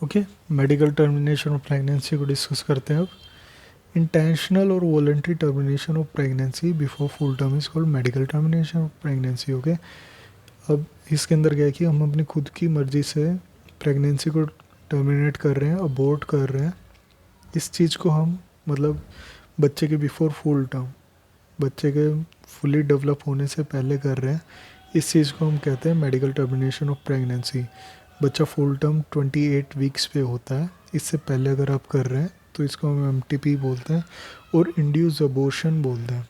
Okay, medical termination of pregnancy को discuss करते हैं अब। इंटेंशनल और voluntary termination of pregnancy before full term is called medical termination of pregnancy. Okay, अब इसके अंदर क्या है कि हम अपनी खुद की मर्ज़ी से प्रेगनेंसी को टर्मिनेट कर रहे हैं, अबॉर्ट कर रहे हैं। इस चीज़ को हम मतलब बच्चे के बिफोर फुल टर्म, बच्चे के फुली डेवलप होने से पहले कर रहे हैं। इस चीज़ को हम कहते हैं मेडिकल टर्मिनेशन ऑफ प्रेगनेंसी। बच्चा फुल टर्म 28 वीक्स पे होता है, इससे पहले अगर आप कर रहे हैं तो इसको हम एमटीपी बोलते हैं और इंड्यूस अबॉर्शन बोलते हैं।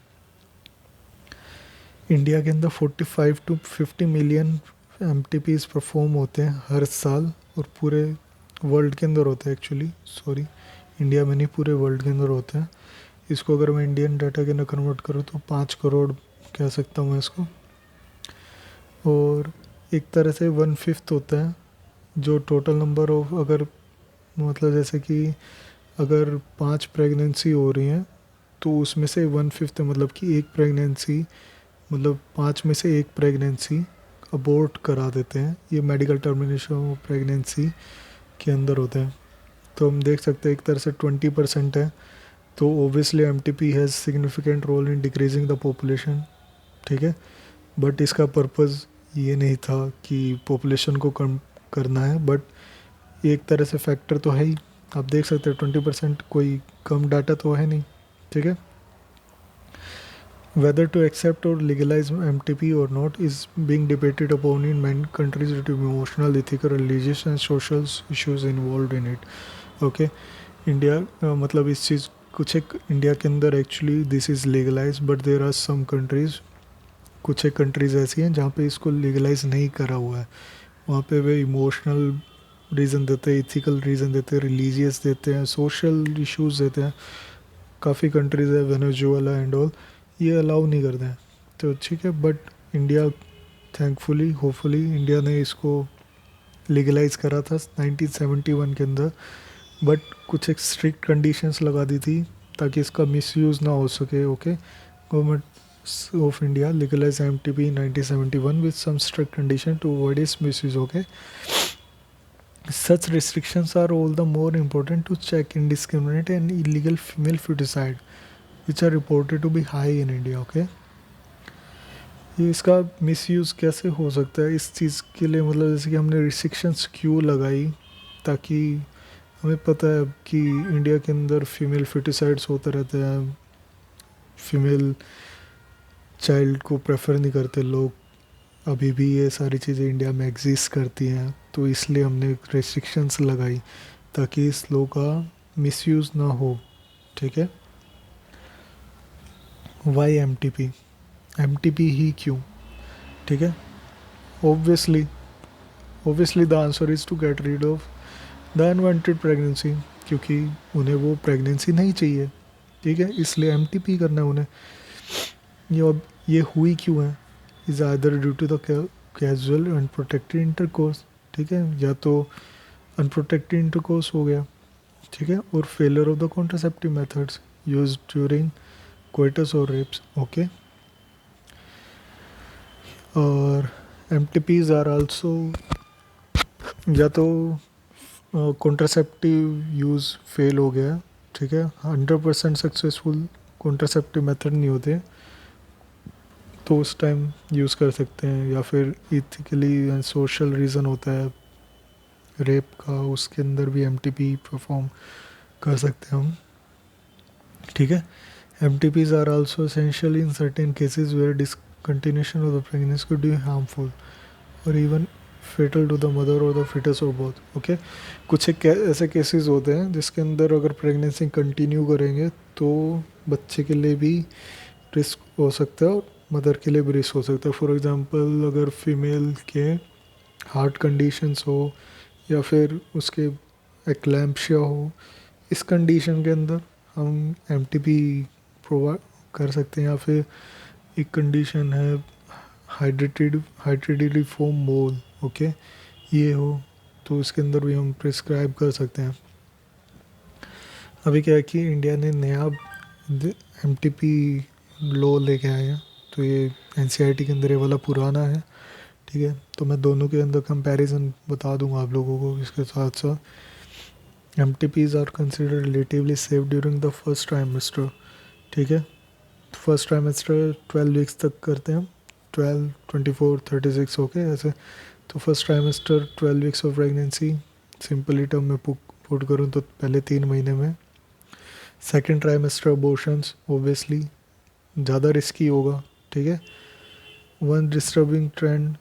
इंडिया के अंदर 45 टू 50 मिलियन एमटीपीज परफॉर्म होते हैं हर साल, और पूरे वर्ल्ड के अंदर होते हैं एक्चुअली, सॉरी, इंडिया में नहीं, पूरे वर्ल्ड के अंदर होते हैं। इसको अगर मैं इंडियन डाटा के अंदर कन्वर्ट करूँ तो 5 करोड़ कह सकता हूँ मैं इसको। और एक तरह से 1/5 होता है जो टोटल नंबर ऑफ, अगर मतलब जैसे कि अगर 5 प्रेगनेंसी हो रही हैं तो उसमें से 1/5 मतलब कि एक प्रेगनेंसी, मतलब 5 में से एक प्रेगनेंसी अबॉर्ट करा देते हैं। ये मेडिकल टर्मिनेशन ऑफ प्रेगनेंसी के अंदर होते हैं। तो हम देख सकते हैं एक तरह से 20% है, तो obviously M T P has significant role in decreasing the population, ठीक है। बट इसका पर्पज़ ये नहीं था कि पॉपुलेशन को कम करना है, बट एक तरह से फैक्टर तो है ही। आप देख सकते हैं 20% कोई कम डाटा तो है नहीं, ठीक है। Whether to accept or legalize MTP or not is being debated upon in many countries due to emotional, ethical, religious and social issues involved in it. Okay, India मतलब इस चीज़ कुछ एक इंडिया के अंदर actually this is legalise, but there are some countries, कुछ एक countries ऐसी हैं जहाँ पे इसको लीगलाइज नहीं करा हुआ है। वहाँ पे वे इमोशनल रीज़न देते हैं, इथिकल रीज़न देते हैं, रिलीजियस देते हैं, सोशल इश्यूज़ देते हैं। काफ़ी कंट्रीज़ है, वेनेजुएला एंड ऑल, ये अलाउ नहीं करते हैं, तो ठीक है। But India thankfully, hopefully, India ने इसको लीगलाइज करा था 1971 के अंदर, बट कुछ एक स्ट्रिक्ट कंडीशंस लगा दी थी ताकि इसका मिसयूज़ ना हो सके। Okay, government of India legalise MTP in 1971 with some strict condition to avoid its misuse. Okay, such restrictions are all the more important to check indiscriminate and illegal female feticide which are reported to be high in India. Okay, ये इसका misuse कैसे हो सकता है इस चीज़ के लिए, मतलब जैसे कि हमने रिस्ट्रिक्शंस क्यों लगाई, ताकि हमें पता है कि इंडिया के अंदर फीमेल फिटिसाइड्स होते रहते हैं, फीमेल चाइल्ड को प्रेफर नहीं करते लोग, अभी भी ये सारी चीज़ें इंडिया में एग्जिस्ट करती हैं। तो इसलिए हमने रेस्ट्रिक्शंस लगाई ताकि इस लॉ का मिसयूज़ ना हो, ठीक है। वाई एमटीपी, एमटीपी ही क्यों, ठीक है। Obviously obviously the answer is to get rid of the unwanted pregnancy, क्योंकि उन्हें वो प्रेगनेंसी नहीं चाहिए, ठीक है, इसलिए एमटीपी करना है उन्हें। ये हुई क्यों है, is either due to the casual unprotected intercourse, ठीक है, या तो अनप्रोटेक्टेड इंटरकोर्स हो गया, ठीक है, और failure of the contraceptive methods used during coitus और रेप्स। ओके, और एमटीपीज आर आल्सो, या तो कॉन्ट्रासेप्टिव यूज़ फेल हो गया, ठीक है, 100% सक्सेसफुल कॉन्ट्रासेप्टिव मेथड नहीं होते, तो उस टाइम यूज़ कर सकते हैं, या फिर इथिकली एंड सोशल रीज़न होता है रेप का, उसके अंदर भी एमटीपी परफॉर्म कर सकते हैं हम, ठीक है। MTPs are also essential in certain cases where discontinuation of the pregnancy could be harmful और even fatal to the mother और द फिटस और बोथ। ओके, कुछ एक ऐसे केसेस होते हैं जिसके अंदर अगर प्रेगनेंसी कंटिन्यू करेंगे तो बच्चे के लिए भी रिस्क हो सकता है और मदर के लिए भी रिस्क हो सकता है। फॉर एग्जांपल, अगर फीमेल के हार्ट कंडीशंस हो या फिर उसके एक्लैम्पशिया हो, इस कंडीशन के अंदर हम एमटीपी प्रोवाइड कर सकते हैं। या फिर एक कंडीशन है हाइड्रेटिडिफॉर्म मोल, ओके, ये हो तो उसके अंदर भी हम प्रिस्क्राइब कर सकते हैं। अभी क्या है कि इंडिया ने नया एमटीपी लॉ लेके आए हैं, तो ये एनसीईआरटी के अंदर ये वाला पुराना है, ठीक है। तो मैं दोनों के अंदर कंपैरिजन बता दूंगा आप लोगों को इसके साथ साथ। MTPs are considered relatively safe during the first trimester, ठीक है। फर्स्ट ट्राइमेस्टर 12 वीक्स तक करते हैं हम, 12, 24, 36 ओके ऐसे। तो first trimester 12 weeks of pregnancy, simply term में पुट करूँ तो पहले 3 महीने में। सेकेंड ट्राइमेस्टर अबॉर्शंस ओबियसली ज़्यादा रिस्की होगा, ठीक है। One disturbing trend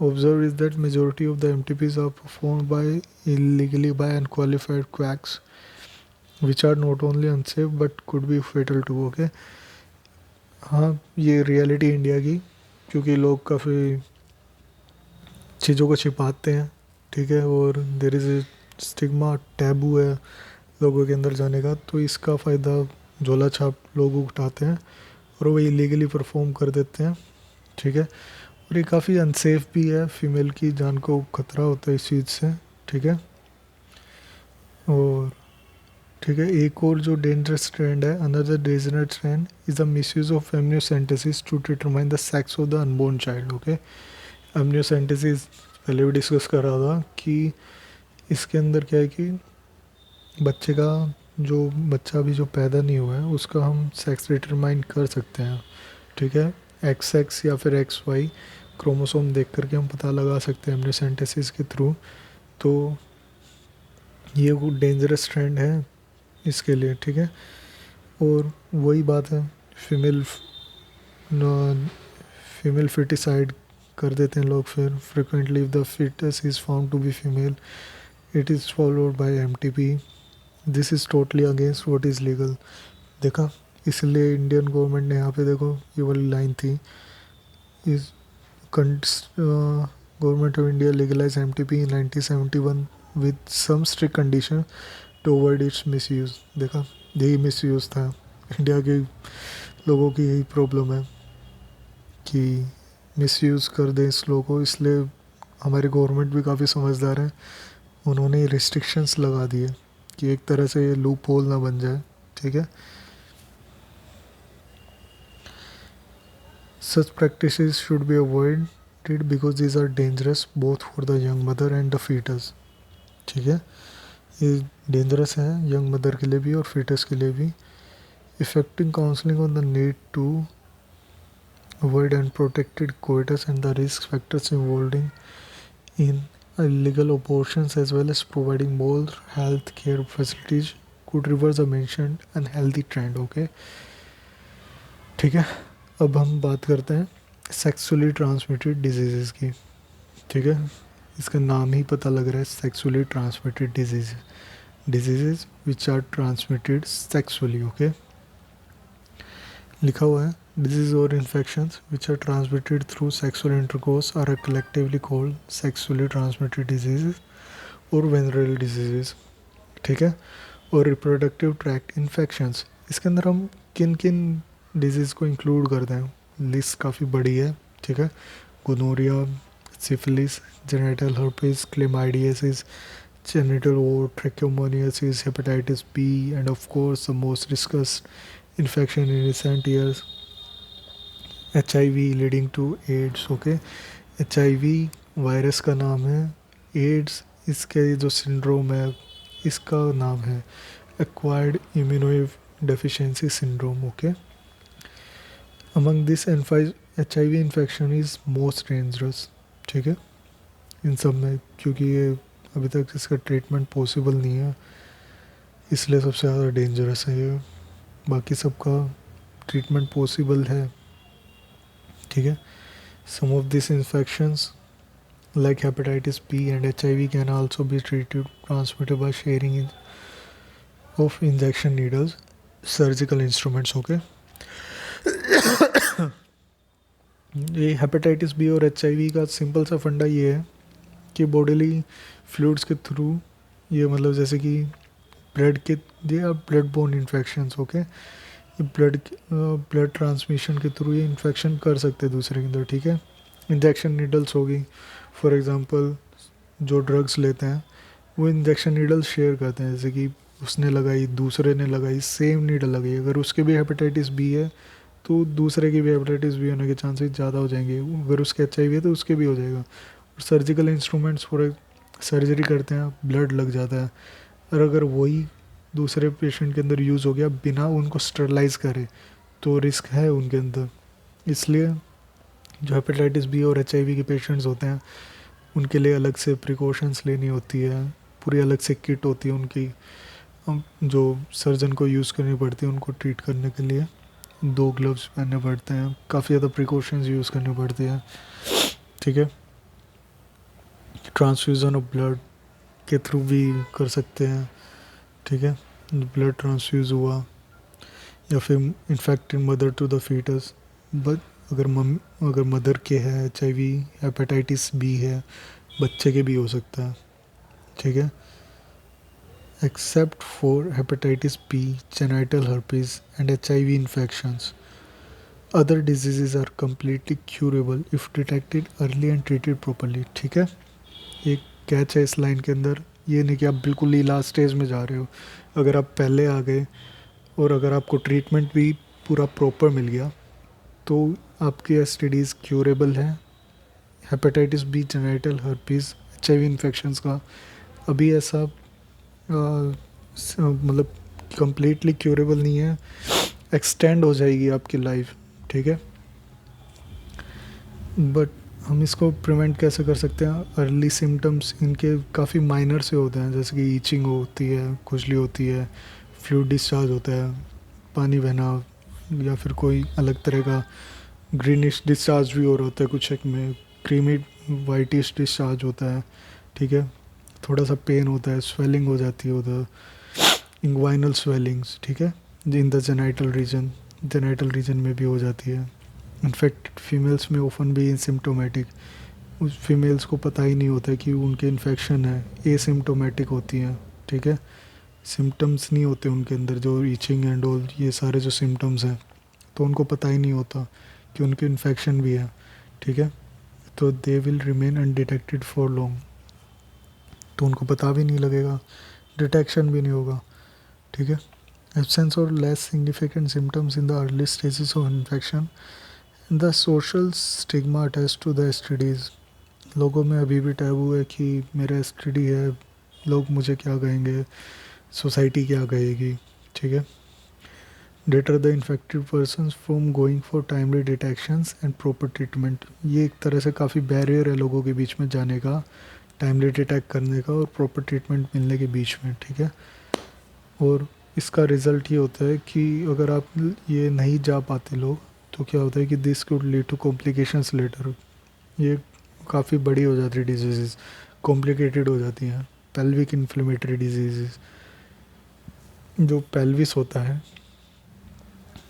observed is that majority of the MTPs are performed by illegally by unqualified quacks, which are not only unsafe but could be fatal too, okay। हाँ, ये reality India की, क्योंकि लोग काफ़ी चीज़ों को छिपाते हैं, ठीक है, और there is a stigma, taboo है लोगों के अंदर जाने का, तो इसका फ़ायदा झोला छाप लोग उठाते हैं और वो इलीगली परफॉर्म कर देते हैं, ठीक है। और ये काफ़ी अनसेफ भी है, फीमेल की जान को खतरा होता है इस चीज़ से, ठीक है। और ठीक है, एक और जो डेंजरस ट्रेंड है, another dangerous trend is the misuse of amniocentesis to determine the sex of the unborn child, okay. Amniocentesis पहले भी डिस्कस कर रहा था कि इसके अंदर क्या है कि बच्चे का जो बच्चा अभी जो पैदा नहीं हुआ है उसका हम सेक्स डिटरमाइन कर सकते हैं, ठीक है। एक्स या फिर XY क्रोमोसोम देख करके हम पता लगा सकते हैं एमनियोसेंटेसिस के थ्रू। तो ये वो डेंजरस ट्रेंड है इसके लिए, ठीक है। और वही बात है, फीमेल फीमेल फिटिसाइड कर देते हैं लोग, फिर frequently if the foetus is found to be female it is followed by MTP। This is totally against what is legal. देखा, इसलिए इंडियन गवर्नमेंट ने यहाँ पे देखो ये वाली लाइन थी, is government of India legalise MTP in 1971 with some strict condition to avoid its misuse। देखा, यही मिसयूज़ था, इंडिया के लोगों की यही प्रॉब्लम है कि मिसयूज़ कर दें इस लोगों को, इसलिए हमारी गवर्नमेंट भी काफ़ी समझदार है, उन्होंने रिस्ट्रिक्शंस लगा दिए कि एक तरह से ये लूप होल ना बन जाए, ठीक है। Such practices should be avoided because these are dangerous both for the young mother and the fetus, ठीक है। ये डेंजरस है यंग मदर के लिए भी और फीटस के लिए भी। Effective counselling on the need to avoid unprotected coitus and the risk factors involving in illegal abortions as well as providing more health care facilities could reverse the mentioned unhealthy trend, okay। ठीक है, अब हम बात करते हैं sexually transmitted disease की, ठीक है। इसका नाम ही पता लग रहा है, sexually transmitted disease which are transmitted sexually, okay. लिखा हुआ है डिजीज और infections which are transmitted through sexual intercourse are collectively called sexually transmitted disease और वेनरल डिजीज़, ठीक है। और रिप्रोडक्टिव ट्रैक्ट इन्फेक्शंस, इसके अंदर हम किन किन डिजीज़ को इंक्लूड करते हैं, लिस्ट काफ़ी बड़ी है, ठीक है। Gonorrhoea, syphilis, genital herpes, chlamydiasis, genital wart, trichomoniasis, hepatitis B, and of course the most discussed infection in recent years, HIV leading to AIDS, okay। HIV virus का नाम है, एड्स इसके जो सिंड्रोम है इसका नाम है acquired immuno deficiency syndrome, okay. Among this HIV infection is most dangerous, ठीक है, इन सब में, क्योंकि ये अभी तक इसका ट्रीटमेंट पॉसिबल नहीं है, इसलिए सबसे ज़्यादा डेंजरस है ये। बाकी सबका ट्रीटमेंट पॉसिबल है, ठीक है। Some of this infections like hepatitis B and HIV can also be treated transmitted by sharing of injection needles, surgical instruments, okay। ये हेपेटाइटिस बी और HIV का सिंपल सा फंडा ये है कि बॉडीली फ्लूइड्स के थ्रू, ये मतलब जैसे कि ब्लड के, ये are blood borne infections, okay. ये ब्लड ट्रांसमिशन के थ्रू ये इन्फेक्शन कर सकते हैं दूसरे के अंदर, ठीक है। इंजेक्शन नीडल्स होगी, फॉर एग्जांपल जो ड्रग्स लेते हैं वो इंजेक्शन नीडल शेयर करते हैं, जैसे कि उसने लगाई, दूसरे ने लगाई, सेम नीडल लगाई, अगर उसके भी हेपेटाइटिस बी है तो दूसरे की भी हेपेटाइटिस बी होने के चांसेस ज़्यादा हो जाएंगे, अगर उसके HIV है तो उसके भी हो जाएगा। और सर्जिकल इंस्ट्रूमेंट्स, फॉर सर्जरी करते हैं, ब्लड लग जाता है, और अगर वही दूसरे पेशेंट के अंदर यूज़ हो गया बिना उनको स्टरलाइज करे तो रिस्क है उनके अंदर। इसलिए जो हेपेटाइटिस बी और HIV के पेशेंट्स होते हैं उनके लिए अलग से प्रिकॉशंस लेनी होती है, पूरी अलग से किट होती है उनकी, जो सर्जन को यूज़ करनी पड़ती है उनको ट्रीट करने के लिए। 2 ग्लव्स पहनने पड़ते हैं, काफ़ी ज़्यादा प्रिकॉशंस यूज़ करनी पड़ती हैं, ठीक है। ट्रांसफ्यूज़न ऑफ ब्लड के थ्रू भी कर सकते हैं, ठीक है। ब्लड ट्रांसफ्यूज़ हुआ या फिर infected mother to the foetus, but अगर मदर के है HIV, हेपेटाइटिस बी है, बच्चे के भी हो सकता है, ठीक है। Except for hepatitis B, genital herpes and HIV infections, other diseases are completely curable if detected early and treated properly, ठीक है। एक कैच है इस लाइन के अंदर, ये नहीं कि आप बिल्कुल ही लास्ट स्टेज में जा रहे हो। अगर आप पहले आ गए और अगर आपको ट्रीटमेंट भी पूरा प्रॉपर मिल गया तो आपकी STDs क्यूरेबल है। Hepatitis B, genital herpes, HIV infections का अभी ऐसा मतलब कम्प्लीटली क्यूरेबल नहीं है, एक्सटेंड हो जाएगी आपकी लाइफ, ठीक है। बट हम इसको प्रिवेंट कैसे कर सकते हैं? अर्ली सिम्टम्स इनके काफ़ी माइनर से होते हैं, जैसे कि ईचिंग होती है, खुजली होती है, फ्लूइड डिस्चार्ज होता है, पानी बहना, या फिर कोई अलग तरह का ग्रीनिश डिस्चार्ज भी हो रहा होता है, कुछ एक में क्रीमी वाइटिश डिस्चार्ज होता है, ठीक है। थोड़ा सा पेन होता है, स्वेलिंग हो जाती है उधर, इंग्वाइनल स्वेलिंग्स, ठीक है, इन द जेनाइटल रीजन में भी हो जाती है। इन्फेक्टेड फीमेल्स में ओफन भी एसिम्प्टोमेटिक, उस फीमेल्स को पता ही नहीं होता कि उनके इन्फेक्शन है, एसिम्प्टोमेटिक होती हैं, ठीक है। सिम्टम्स नहीं होते उनके अंदर, जो ईचिंग एंड ऑल ये सारे जो सिम्टम्स हैं, तो उनको पता ही नहीं होता कि उनके इन्फेक्शन भी है, ठीक है। तो they will remain undetected for long, तो उनको पता भी नहीं लगेगा, डिटेक्शन भी नहीं होगा, ठीक है। एब्सेंस और less significant symptoms in the early stages of infection, the social stigma attach to the STDs, लोगों में अभी भी टैबू है कि मेरा STD है, लोग मुझे क्या कहेंगे, सोसाइटी क्या कहेगी, ठीक है। deter the infected persons from going for timely detections and proper treatment, ये एक तरह से काफ़ी बैरियर है लोगों के बीच में जाने का, टाइमली डिटेक्ट करने का और प्रॉपर ट्रीटमेंट मिलने के बीच में, ठीक है। और इसका रिज़ल्ट ये होता है कि अगर आप ये नहीं जा पाते लोग तो क्या होता है कि this could lead to complications later, ये काफ़ी बड़ी हो जाती है डिजीज़, कॉम्प्लिकेटेड हो जाती हैं। पेल्विक इन्फ्लेमेटरी डिजीज़, जो पेल्विस होता है,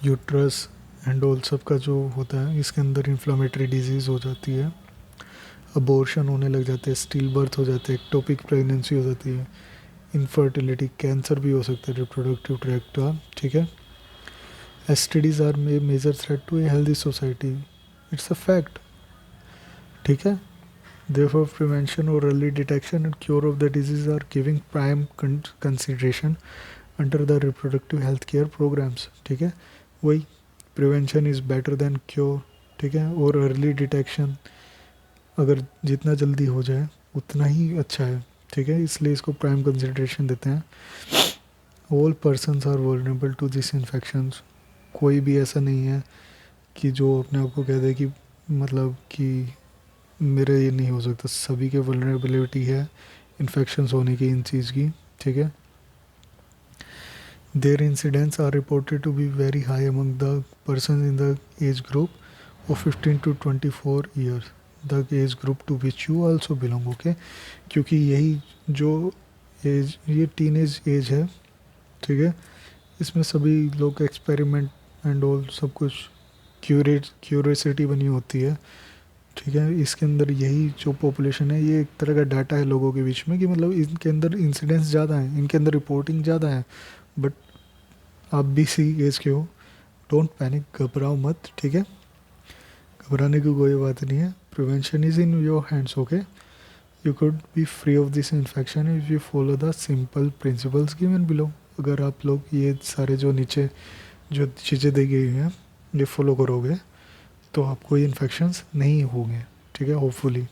यूट्रस एंड ऑल सब का जो होता है, इसके अंदर इन्फ्लामेटरी डिजीज़ हो जाती है, अबॉर्शन होने लग जाते हैं, स्टिल बर्थ हो जाते हैं, एक्टोपिक प्रेगनेंसी हो जाती है, इनफर्टिलिटी, कैंसर भी हो सकता है रिप्रोडक्टिव ट्रैक्ट का, ठीक है। STDs are major threat to a healthy society, it's a fact, ठीक है। Therefore, prevention or early detection and cure of the disease are giving prime consideration under the reproductive health care programs, ठीक है। वही prevention is better than cure, ठीक है। और early detection अगर जितना जल्दी हो जाए उतना ही अच्छा है, ठीक है, इसलिए इसको प्राइम कंसिडरेशन देते हैं। All persons are vulnerable to this infections, कोई भी ऐसा नहीं है कि जो अपने आप को कह दे कि मतलब कि मेरे ये नहीं हो सकता, सभी के वल्नरेबिलिटी है इन्फेक्शंस होने की इन चीज़ की, ठीक है। Their incidents are reported to be very high among the persons in the age group of 15 to 24 years, the age group to which you also belong, okay। क्योंकि यही जो एज, ये टीनेज एज है, ठीक है, इसमें सभी लोग एक्सपेरिमेंट एंड ऑल सब कुछ क्यूरियोसिटी बनी होती है, ठीक है। इसके अंदर यही जो पॉपुलेशन है, ये एक तरह का डाटा है लोगों के बीच में कि मतलब इनके अंदर इंसिडेंट्स ज़्यादा हैं, इनके अंदर रिपोर्टिंग ज़्यादा है, बट आप भी सी एज के हो, डोंट पैनिक, घबराओ मत, ठीक है। घबराने की कोई बात नहीं है, prevention is in your hands, okay. You could be free of this infection if you follow the simple principles given below, अगर आप लोग ये सारे जो नीचे जो चीज़ें दी गई हैं ये फॉलो करोगे तो आपको ये इन्फेक्शंस नहीं होंगे, ठीक है, hopefully.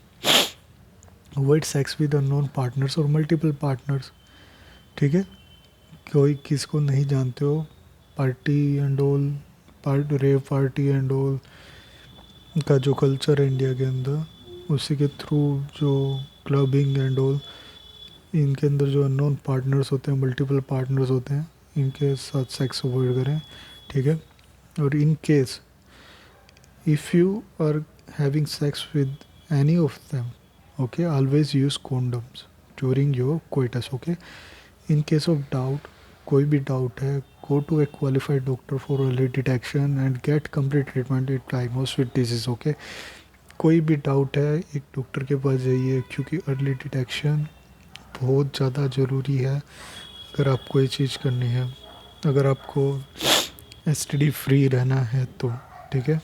Avoid sex with unknown partners और मल्टीपल पार्टनर्स, ठीक है, कोई किसको नहीं जानते हो, party and all, rave party and all का जो कल्चर है इंडिया के अंदर, उसी के थ्रू जो क्लबिंग एंड ऑल, इनके अंदर जो अननोन पार्टनर्स होते हैं, मल्टीपल पार्टनर्स होते हैं, इनके साथ सेक्स अवॉइड करें। ठीक है, और in case if you are having sex with any of them, okay, always use condoms during your coitus, okay. In case of doubt, कोई भी डाउट है, go to a qualified doctor for early detection and get complete treatment if diagnosed with disease, okay. कोई भी doubt है एक doctor के पास जाइए, क्योंकि अर्ली डिटेक्शन बहुत ज़्यादा ज़रूरी है अगर आपको ये चीज़ करनी है, अगर आपको एसटीडी फ्री रहना है तो। ठीक है,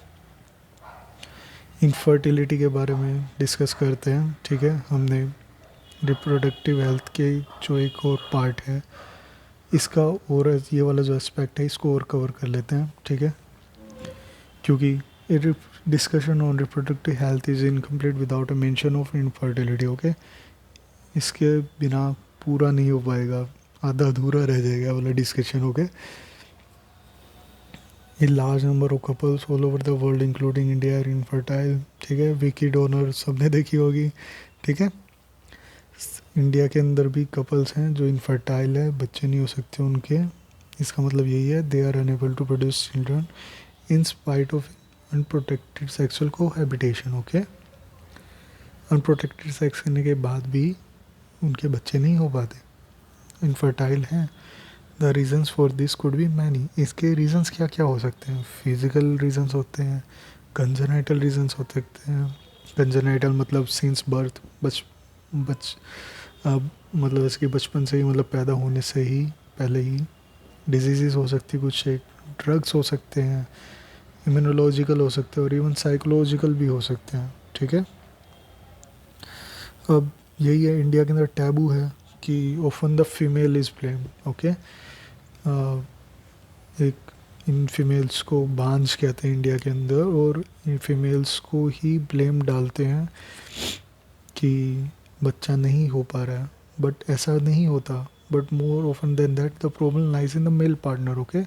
इनफर्टिलिटी के बारे में डिस्कस करते हैं। ठीक है, हमने रिप्रोडक्टिव हेल्थ के जो एक और पार्ट है इसका, और ये वाला जो एस्पेक्ट है इसको और कवर कर लेते हैं। ठीक है, क्योंकि discussion on reproductive health is incomplete without a mention of infertility, okay. इसके बिना पूरा नहीं हो पाएगा, आधा अधूरा रह जाएगा वाला discussion, okay. A large number of couples all over the world including India are infertile। ठीक है, विकी डोनर सबने देखी होगी। ठीक है, इंडिया के अंदर भी कपल्स हैं जो इनफर्टाइल है, बच्चे नहीं हो सकते उनके। इसका मतलब यही है they are unable to produce children in spite of unprotected sexual cohabitation, okay. Unprotected sex करने के बाद भी उनके बच्चे नहीं हो पाते, इनफर्टाइल हैं। The reasons for this could be many. इसके रीज़न्स क्या क्या हो सकते हैं? फिज़िकल रीज़न्स होते हैं, कंजेनाइटल रीज़न्स हो सकते हैं। कंजेनाइटल मतलब सिंस बर्थ, मतलब इसके बचपन से ही, मतलब पैदा होने से ही पहले ही डिजीज़ हो सकती है कुछ, एक ड्रग्स हो सकते हैं, इम्यूनोलॉजिकल हो सकते हैं, और इवन साइकोलॉजिकल भी हो सकते हैं। ठीक है, अब यही है इंडिया के अंदर टैबू है कि often the female is blame, okay. एक इन फीमेल्स को बांझ कहते हैं इंडिया के अंदर, और इन फीमेल्स को ही ब्लेम डालते हैं कि बच्चा नहीं हो पा रहा है, बट ऐसा नहीं होता। But more often than that the problem lies in the male partner, okay.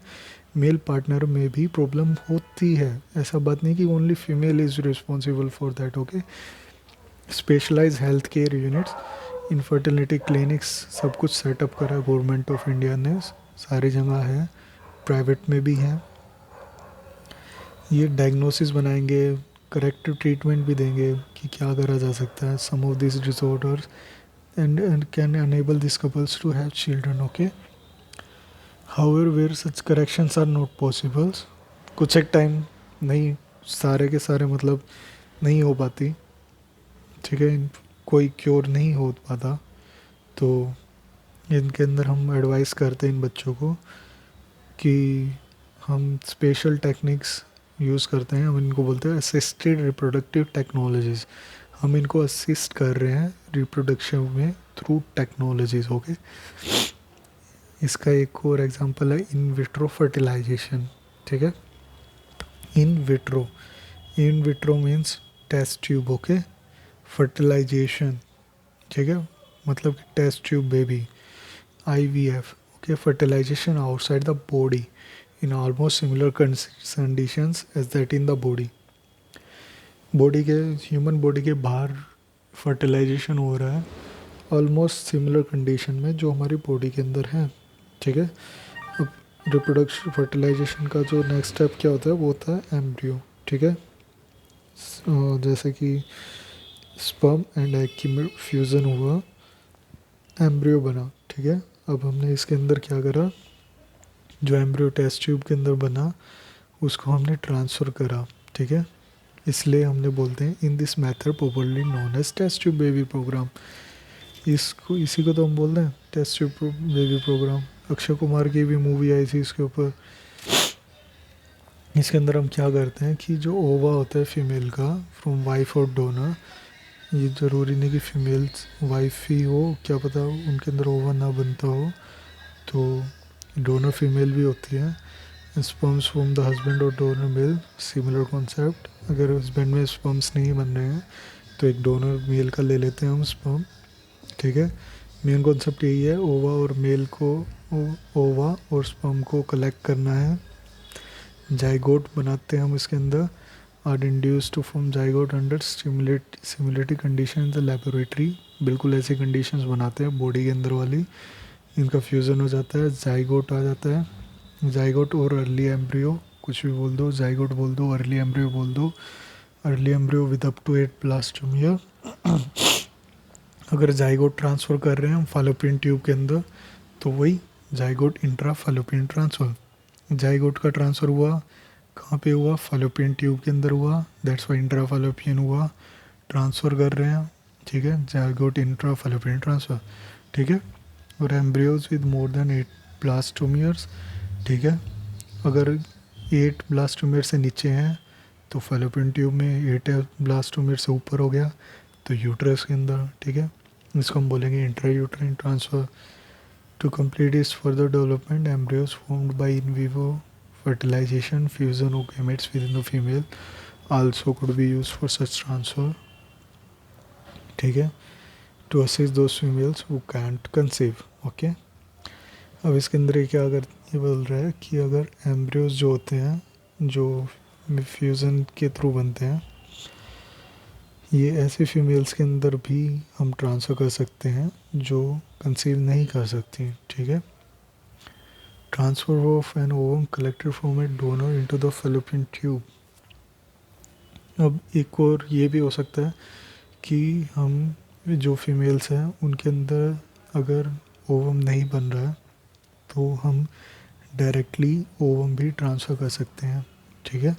Male partner में भी प्रॉब्लम होती है, ऐसा बात नहीं कि only female is responsible for that, okay. Specialise health care units, infertility clinics, सब कुछ सेटअप करा गवर्नमेंट ऑफ इंडिया ने, सारी जगह है, प्राइवेट में भी है। ये डायग्नोसिस बनाएंगे, करेक्टिव ट्रीटमेंट भी देंगे कि क्या करा जा सकता है some of this disorders, and can enable these couples to have children, okay. However, where such corrections are not possible, कुछ एक टाइम नहीं, सारे के सारे मतलब नहीं हो पाती। ठीक है, कोई क्योर नहीं हो पाता, तो इनके अंदर हम एडवाइस करते हैं इन बच्चों को कि हम स्पेशल टेक्निक्स यूज़ करते हैं। हम इनको बोलते हैं असिस्टेड रिप्रोडक्टिव टेक्नोलॉजीज़। हम इनको असिस्ट कर रहे हैं रिप्रोडक्शन में थ्रू टेक्नोलॉजीज़, ओके। इसका एक और एग्जांपल है इन विट्रो फर्टिलाइजेशन। ठीक है, in vitro means test tube, okay. Fertilisation, ठीक है, मतलब कि test tube baby, IVF, okay. Fertilisation outside the body in almost similar conditions as that in the body। Body के, ह्यूमन बॉडी के बाहर fertilisation हो रहा है ऑलमोस्ट सिमिलर कंडीशन में जो हमारी बॉडी के अंदर है। ठीक है, अब रिप्रोडक्शन फर्टिलाइजेशन का जो नेक्स्ट स्टेप क्या होता है वो होता है एम्ब्रियो। ठीक है, जैसे कि स्पर्म एंड एग की फ्यूज़न हुआ, एम्ब्रियो बना। ठीक है, अब हमने इसके अंदर क्या करा, जो एम्ब्रियो टेस्ट ट्यूब के अंदर बना उसको हमने ट्रांसफ़र करा। ठीक है, इसलिए हमने बोलते हैं in this method popularly known as test tube baby programme. इसी को तो हम बोलते हैं test tube baby programme. Akshay Kumar की भी मूवी आई थी इसके ऊपर। इसके अंदर हम क्या करते हैं कि जो ओवा होता है फीमेल का फ्रॉम वाइफ और डोनर, ये ज़रूरी नहीं कि फीमेल वाइफ ही हो, क्या पता उनके अंदर ओवा ना बनता हो, तो डोनर फीमेल भी होती है। स्पर्म्स फ्रॉम द हस्बैंड और डोनर मेल, सिमिलर कॉन्सेप्ट। अगर हस्बैंड में स्पर्म्स नहीं बन रहे हैं तो एक डोनर मेल का ले लेते हैं हम स्पर्म। ठीक है, मेन कॉन्सेप्ट यही है, ओवा और मेल को ओवा और स्पर्म को कलेक्ट करना है, जाइगोट बनाते हैं हम इसके अंदर, are induce to form zygote under simulatory condition in the laboratory, बिल्कुल ऐसी कंडीशंस बनाते हैं बॉडी के अंदर वाली, इनका फ्यूज़न हो जाता है, जाइगोट आ जाता है। जाइगोट और अर्ली एम्ब्रियो, कुछ भी बोल दो, जाइगोट बोल दो, अर्ली एम्ब्रियो बोल दो, early embryo with up to 8 blastomeres. अगर जाइगोट ट्रांसफ़र कर रहे हैं हम फालोपियन ट्यूब के अंदर, तो वही जाइगोट इंट्रा फालोपियन ट्रांसफ़र। जाइगोट का ट्रांसफ़र हुआ कहाँ पे हुआ, फालोपियन ट्यूब के अंदर हुआ, दैट्स वाई इंट्रा फालोपियन हुआ, ट्रांसफ़र कर रहे हैं, ठीक है, जाइगोट इंट्रा फालोपियन ट्रांसफ़र, ठीक है। और embryos with more than 8 blastomeres, ठीक है, अगर 8 ब्लास्टोमियर से नीचे हैं तो फालोपियन ट्यूब में, 8 ब्लास्टोमियर से ऊपर हो गया तो यूट्रस के अंदर, ठीक है, इसको हम बोलेंगे intra uterine transfer. To complete इस further development, embryos formed by in vivo fertilization, fusion of gametes within the female also could be used for such transfer, ठीक है, to assist those females who can't conceive, okay. अब इसके अंदर ये क्या अगर ये बोल रहा है कि अगर एम्ब्रियोज जो होते हैं, जो फ्यूज़न के थ्रू बनते हैं, ये ऐसे फीमेल्स के अंदर भी हम ट्रांसफ़र कर सकते हैं जो कंसीव नहीं कर सकती, ठीक है। Transfer of an ovum collected from a donor into the fallopian tube. अब एक और ये भी हो सकता है कि हम जो फीमेल्स हैं उनके अंदर अगर ओवम नहीं बन रहा है तो हम डायरेक्टली ओवम भी ट्रांसफ़र कर सकते हैं, ठीक है।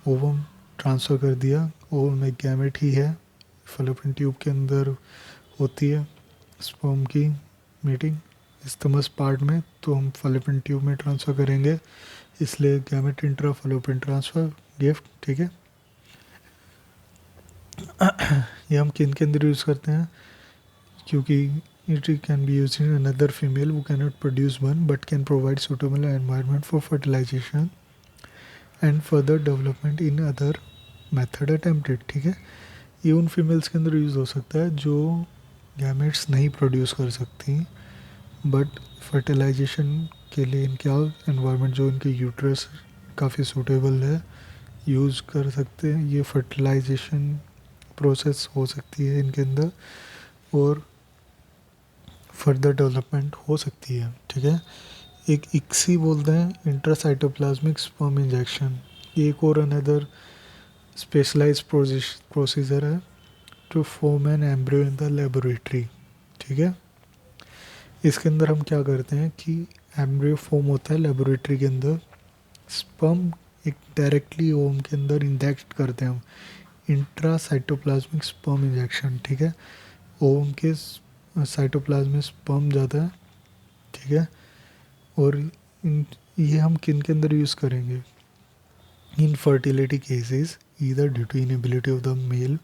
ओवम ट्रांसफ़र कर दिया, ओवम एक गैमेट ही है, fallopian ट्यूब के अंदर होती है स्पर्म की मीटिंग इस्तमस पार्ट में, तो हम fallopian ट्यूब में ट्रांसफ़र करेंगे, इसलिए gamete intra fallopian transfer gift, ठीक है। ये हम किन के अंदर यूज़ करते हैं, क्योंकि it can be use in another female who cannot produce one but can provide suitable environment for fertilization and further development in other method attempted, ठीक है। ये उन फीमेल्स के अंदर यूज़ हो सकता है जो गैमेट्स नहीं प्रोड्यूस कर सकती बट फर्टिलाइजेशन के लिए इनके एनवायरनमेंट जो इनके यूट्रस काफ़ी सूटेबल है, यूज़ कर सकते हैं, ये फर्टिलाइजेशन प्रोसेस हो सकती है इनके अंदर और फर्दर डेवलपमेंट हो सकती है, ठीक है। एक इक्सी बोलते हैं इंट्रासाइटोप्लाज्मिक स्पर्म इंजेक्शन, एक और अनदर स्पेशलाइज प्रोसीजर है to form an embryo in the laboratory, ठीक है। इसके अंदर हम क्या करते हैं कि एम्ब्रियो फॉर्म होता है लेबोरेटरी के अंदर, स्पर्म एक डायरेक्टली ओवम के अंदर इंजेक्ट करते हैं हम, इंट्रासाइटोप्लाज्मिक स्पर्म इंजेक्शन, ठीक है। ओवम के साइटोप्लाज्म में स्पर्म जाता है, ठीक है, और ये हम किन के अंदर यूज़ करेंगे, infertility cases either due to inability of the male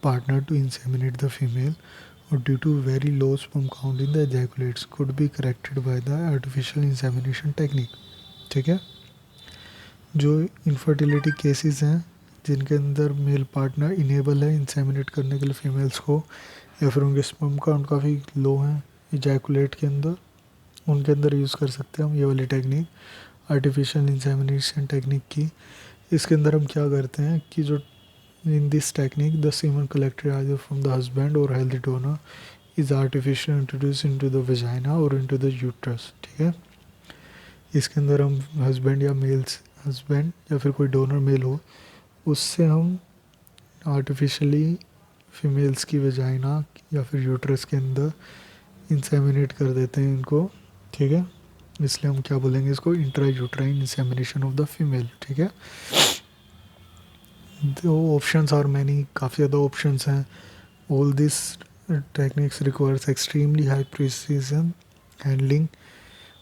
partner to inseminate the female or due to very low sperm count in the ejaculates could be corrected by the artificial insemination technique, ठीक है। जो infertility cases हैं जिनके अंदर male partner enable है inseminate करने के लिए फीमेल्स को, या फिर उनके स्पर्म काउंट काफ़ी लो हैं इजैकुलेट के अंदर, उनके अंदर यूज़ कर सकते हैं हम ये वाली टेक्निक आर्टिफिशियल इंसेमिनेशन टेक्निक की। इसके अंदर हम क्या करते हैं कि जो in this technique the semen collected either from the husband or healthy donor is artificially introduced into the vagina or into the uterus, ठीक है। इसके अंदर हम हस्बैंड या मेल्स हस्बैंड या फिर कोई डोनर मेल हो उससे हम आर्टिफिशियली फीमेल्स की वजाइना या फिर यूट्रस के अंदर इंसेमिनेट कर देते हैं इनको, ठीक है। इसलिए हम क्या बोलेंगे इसको, intra uterine insemination of the female, ठीक है। दो ऑप्शंस आर मैनी, काफ़ी ज़्यादा ऑप्शंस हैं। All this techniques requires extremely high precision handling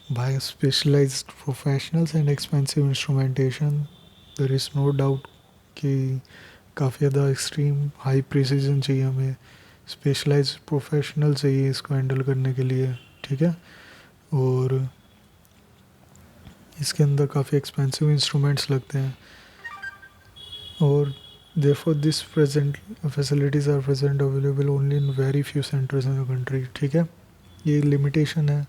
by specialized professionals and expensive instrumentation. There is no doubt कि काफ़ी ज़्यादा एक्सट्रीम हाई प्रिसीजन चाहिए हमें, स्पेशलाइज प्रोफेशनल चाहिए इसको हैंडल करने के लिए, ठीक है। और इसके अंदर काफ़ी एक्सपेंसिव इंस्ट्रूमेंट्स लगते हैं और therefore this present facilities are present available only in very few centers in the country, ठीक है। ये लिमिटेशन है,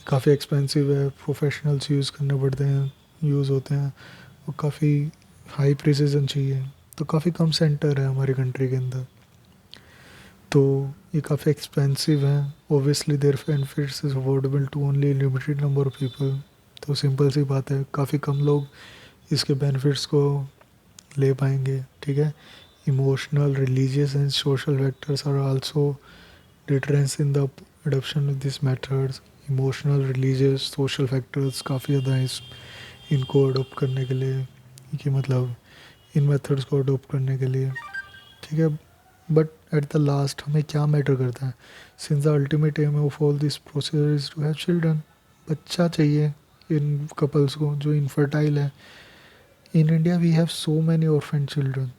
काफ़ी एक्सपेंसिव है, प्रोफेशनल्स यूज़ करने पड़ते हैं, यूज़ होते हैं, और काफ़ी हाई प्रिसिजन चाहिए, तो काफ़ी कम सेंटर है हमारी कंट्री के अंदर, तो ये काफ़ी एक्सपेंसिव है। Obviously their benefits is affordable to only limited number of people, तो सिंपल सी बात है, काफ़ी कम लोग इसके बेनिफिट्स को ले पाएंगे, ठीक है। Emotional, religious and social factors are also deterrence in the adoption of these methods। Emotional, religious, social factors काफ़ी ज़्यादा हैं इनको अडोप्ट करने के लिए, कि मतलब इन मेथड्स को अडोप्ट करने के लिए, ठीक है। बट एट द लास्ट हमें क्या मैटर करता है, since the ultimate aim of all this procedure is to have children. बच्चा चाहिए इन कपल्स को जो इनफर्टाइल है। In India we have so many orphan children,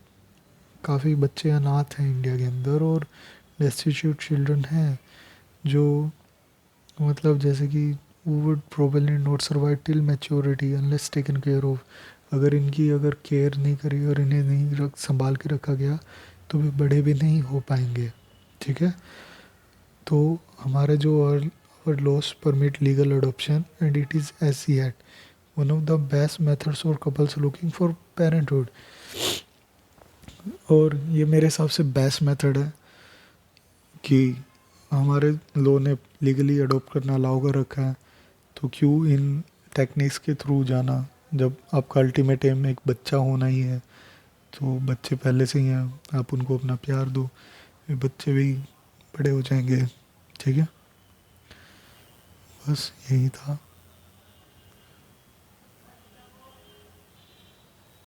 काफ़ी बच्चे अनाथ हैं इंडिया के अंदर, और डेस्टिट्यूट चिल्ड्रन हैं जो मतलब जैसे कि would probably not survive till maturity unless taken care of. अगर इनकी अगर केयर नहीं करी और इन्हें नहीं संभाल के रखा गया तो वे बड़े भी नहीं हो पाएंगे, ठीक है। तो हमारे जो our laws permit legal adoption and it is as see at one of the best methods for couples looking for parenthood. और ये मेरे हिसाब से बेस्ट मेथड है कि हमारे लॉ ने लीगली अडॉप्ट करना अलाउ कर रखा है, तो क्यों इन टेक्निक्स के थ्रू जाना, जब आपका अल्टीमेट एम एक बच्चा होना ही है। तो बच्चे पहले से ही हैं, आप उनको अपना प्यार दो, ये बच्चे भी बड़े हो जाएंगे, ठीक है। बस यही था।